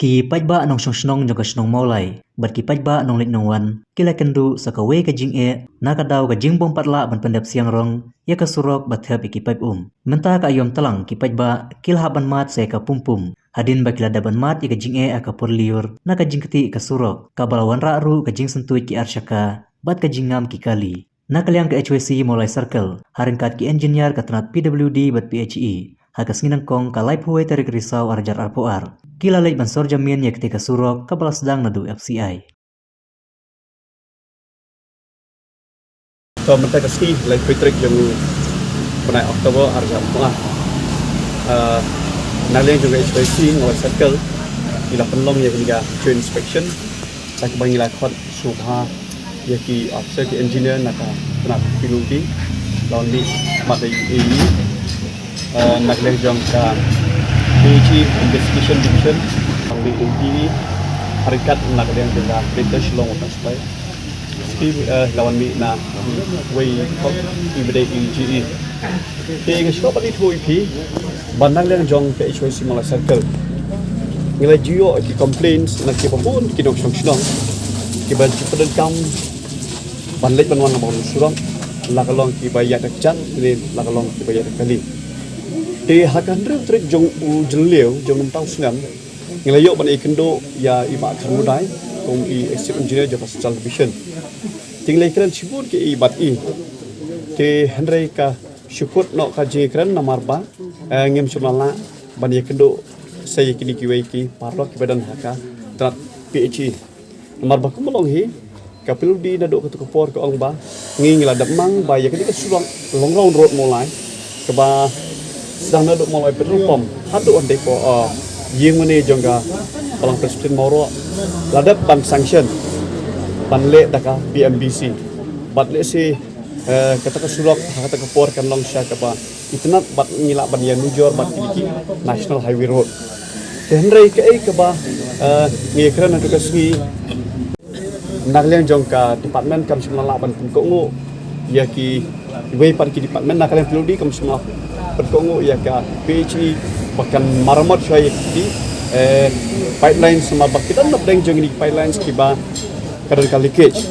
Ki pajba nong snong jong snong maulai, bat ki pajba nong lit nong wan, kila kendu sakawe ka jing nakadaw ka jing bong patla ban pendap siang rong, ya ka surok bat hapi ki paj Menta ka ayom talang ki pajba kila haban mat saya ka pumpum, hadin ba kila daban mat ya ka jing aka porliur, na ka jing keti ka surok, ka balawan ru ka jing sentuit ki arsyaka, bat ka jing ngam ki kali. Nakaliang ke HWC mulai circle, haringkat ki engineer ka tenat PWD bat PHE, hakas nginang kong kalai puwe tarik risau arjar arpoar. Kila lait bansor jamin ya ketika surok kabalas sedang nadu FCI. So mentai kasi lait pitrik yang penai Oktober arjar arpoar. Naliang juga HWC mulai circle, ila penlong ya ketiga joint inspection, saya kebangi lakot subha ya ki officer ki engineer naka tenat piludi lawan di mata ini naliang jangka PG Investigation Division ang BAD harikat nakaliang juga British Long Water Supply lawan mi na way kok ibade EGE kaya nga pati tuwi pi bandang lang jong PHYC Malay Circle ngila jiyo ki complaints na kipapun kinong syong kiba jipadan kam banlit banwan na mga surang lakalong kibayat akjan lakalong kibayat kali di hakan trik jong jeleu jong 6 tahun senam ngilayok ban ikendo ya iba kanudai kong i executive engineer japa social division tinglai kran chibun ke ibat i te hendrai ka syukut no ka jikran namarba ngem chunala ban ikendo saya kini kiwai ki parlo ki badan haka trat PHE namarba kumolong hi kapilu di nadok ketu kepor ke ong ba ngingila damang ba ya kini ka sulang long round road mulai ke ba sedang naduk mulai berlupam haduk on depo yeng mene jongga palang presiden moro ladap ban sanction ban le daka BMBC bat le si kata kesulok kata kepor kan long sya kaba itnat bat ngila ban ya nujor bat ki national highway road tenrei ke ai kaba ngekran naduk kasgi nakliang jongka department kam semala ban kongo ya ki wei pan ki department nakliang peludi kam semala berkongo ya ka PHE bahkan maramot syai di pipeline sama kita nak deng jong ni pipelines kiba kadang kali leakage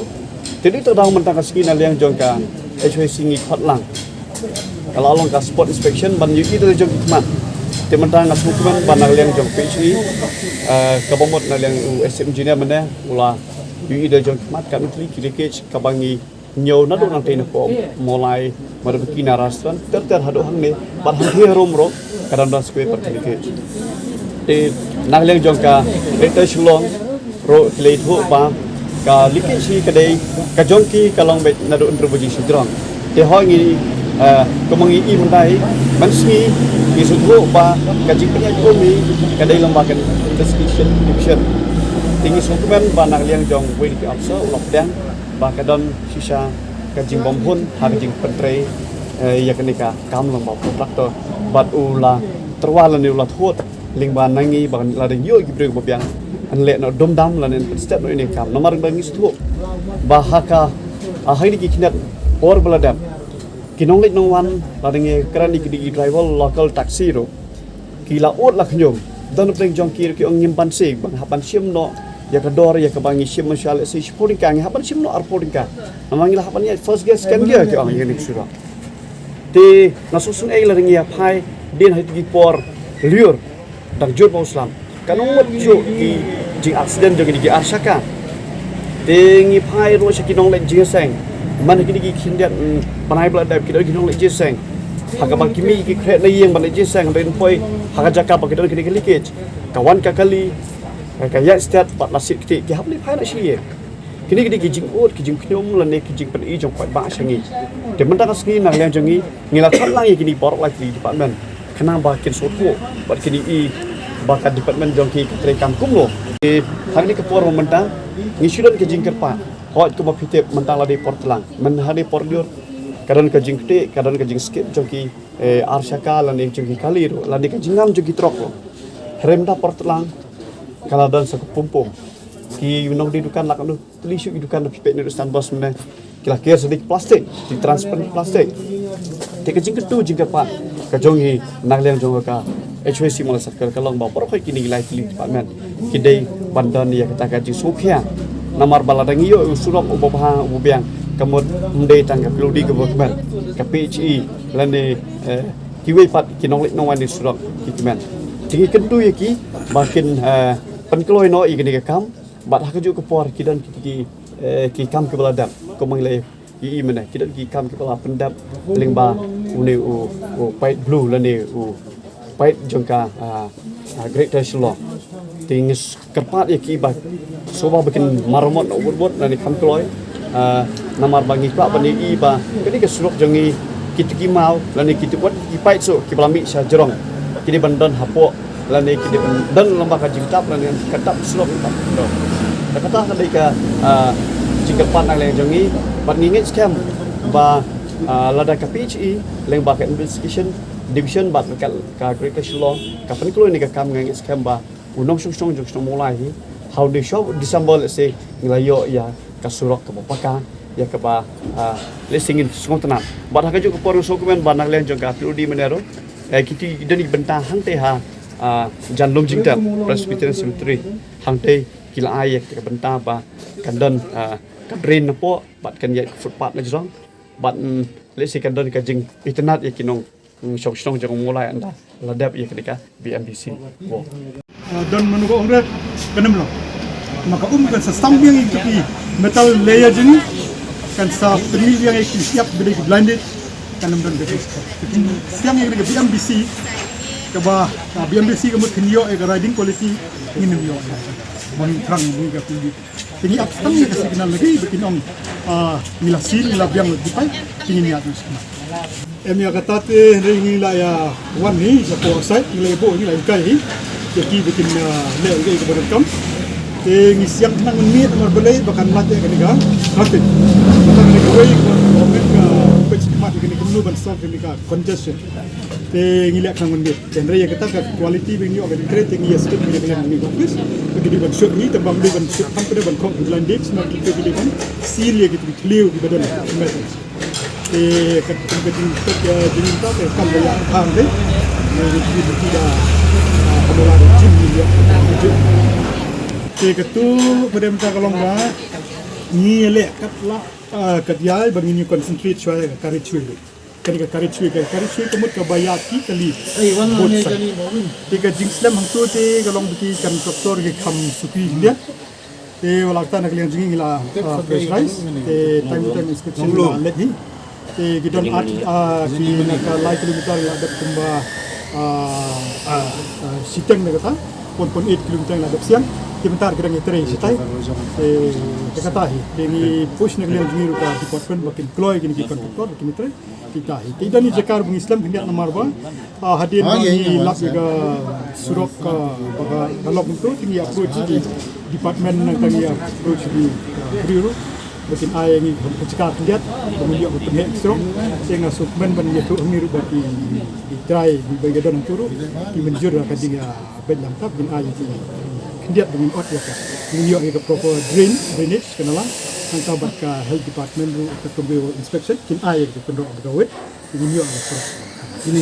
jadi tu dah mentang kasih naliang jong ka HWC ngi khotlang kalau long ka spot inspection ban yuki tu jong hikmat te mentang ngas hukuman ban naliang jong PHE kabomot naliang SM engineer mana ula yuki tu jong hikmat kan leakage kabangi nyaw na doon ang tinapom mulai marabiki na restaurant ter hado hang ni par hang hirom ro kadang das kue perkeke te naglang jong ka British long ro late ho ba ka likisi kadai ka jongki kalong bet na doon rebuji sidrong te ho ngi kumangi i mendai mansi isudho ba ka jipnya komi kadai lembakan investigation division tinggi sukumen ba naglang jong we di officer lockdown bakadon sisa kajing bompun harjing pentre ya kenika kam lomba kontraktor bat ula terwalan ula thot lingba nangi ban ladeng yo gibre bobiang anle no domdam lanen step no ini kam nomor bangi stu bahaka ahai di kinat or beladam kinong lit no wan ladeng kran di driver local taxi ro kila ot la knyom dan pleng jong kir ki ong nyimpan sig bang hapan sim no ya kedor ya kebangi sim masyaallah si sporting kang hapan sim no arporting ka amangilah hapan ya first guest kan dia ke ong ini surah ti nasusun ai la ringia phai din hai ti por liur dang jur mau islam kanong wat jo ki jing accident jong di arsaka ti ngi phai ro sakinong le jing seng man ki di kindiat panai bla dab ki do kinong le jing seng haga bang kimi ki kret le yeng ban le jing seng ren poi haga jaka ba ki do ki leakage kawan kakali kaya setiap pat nasib kita ki hapli phai na shie kini kini kijing ut kijing knyom la ne kijing pen i jong kwat ba sangi de menta ka sgi na yang jongi ngila thot lang kini por like di department kana ba kin sotwo bat kini i ba ka department jong ki tre kam kum lo e hari ke por menta ngisudan kijing kerpa hot ko ba pitep menta la de por tlang men hari por dur kadan kijing kte kadan kijing skip jong ki arsyaka la ne jong ki kalir la de kijing ngam jong ki trok lo remda por tlang kalau dan sekumpung ki minong di dukan lakanu tulisu di dukan pipet ni rustan bos mena kila kir sedik plastik di transparent plastik te kejing ketu jingka pa ka jongi nagliang jonga ka HWC Mala Circle kalong ba por khoi kini lai kili department kidai bandan ya kata gaji sukhya namar baladang iyo surok ubah ubiang kamot ndai tang ka peludi ke bokman ka PHE lane kiwi pat kinong lik nong wani surok kikman tingi kendu yaki makin penkloi no i kini kam bat hakaju ke por kidan ki kam ke baladang ko manglai i mana kidan ki kam ke bala pendap lingba uni u white blue lane u white jongka great national tingis kerpat yaki ba soba bikin marmot ubut lane kam kloi namar bangi pak bani i ba kini ke surok jongi kita mau lani kita buat ipai so kita lami sajerong kini bandan hapo lani kita bandan lembaga jingtap lani katap surok tak do kata kadai ka jingkapan nang leng jongi bat ngingit scam ba lada ka PHE leng ba ka investigation division bat ka great law ka pen kloi ni ka kam ngingit scam ba unong sung jong mulai how they show disambol se nglayo ya ka surok ka bapaka ya ke ba lesingin sungong tenang bat ha kaju ke poru sokumen banang leng jong ka di menero kiti dani bentang hang te ha janlong jingtap Presbyterian Cemetery hang te kila ai ke bentang ba kandan kadrin po bat kan ya footpath na jong bat lesi kandan ka jing internet ya kinong song jong mulai anda ladap ya ketika BMBC wo dan menuju orang kenam lo maka kan sesam yang itu metal layer jenis kan sa penil yang itu siap beri blinded kan nampak betul siang yang itu BMBC keba BMBC kamu kenyo riding quality ini yo moni terang ini ka puli ini abstang ni kasi kenal lagi bikin ong milasin milabiang dipai ini ni atus em ya kata te ringi la ya wan ni sa po site nilai bo ni la kai jadi bikin le ke kepada kam te ngisiang nang ni mar belai bakan lat ya kaniga traffic maka ni koi komen ka pecimat ni kenu ban stop ni ka congestion te ngilak nang ni dan raya kata ka quality bini organ create ni step ni dengan ni office begitu ban shoot ni tambang ni ban shoot hampir ban kong blended smart kita gini kan seal ya gitu clear di badan methods ketika kita jadi tak kam banyak hang deh kita tidak kemulah gym dia ketu pada minta kalau enggak ni elek katlah kadiai bagi ni concentrate cuai kari cuai ketika kari cuai kemud kebayati kali tiga jingslam hang tu te kalau bagi kan doktor ke kam supi dia te walakta nak liang jingi la fresh rice te time inspection let ni te gidon ki nak lai kilometer la dat kumba siteng na kata 1.8 kilometer la dat siang kilometer kadang itere sitai te kata hi ni push nak liang jingi ka department bakin kloy gini ki kontraktor kilometer kita hi te ni jakar bung islam hindia nomor ba hadir ni lap ga surok ka baga dalok tu tinggi approach di department nang tangi approach di Priru bakin ay ni pecakar lihat kemudian bertemu ekstro sehingga sukmen ban itu miru bagi di try di bagian turu di menjur ka dinga bed lengkap bin ay di lihat dengan ot ya kemudian ke proper drainage kenala ang tabat ka health department ru ke inspection kin ay ke pendok gawe kemudian ini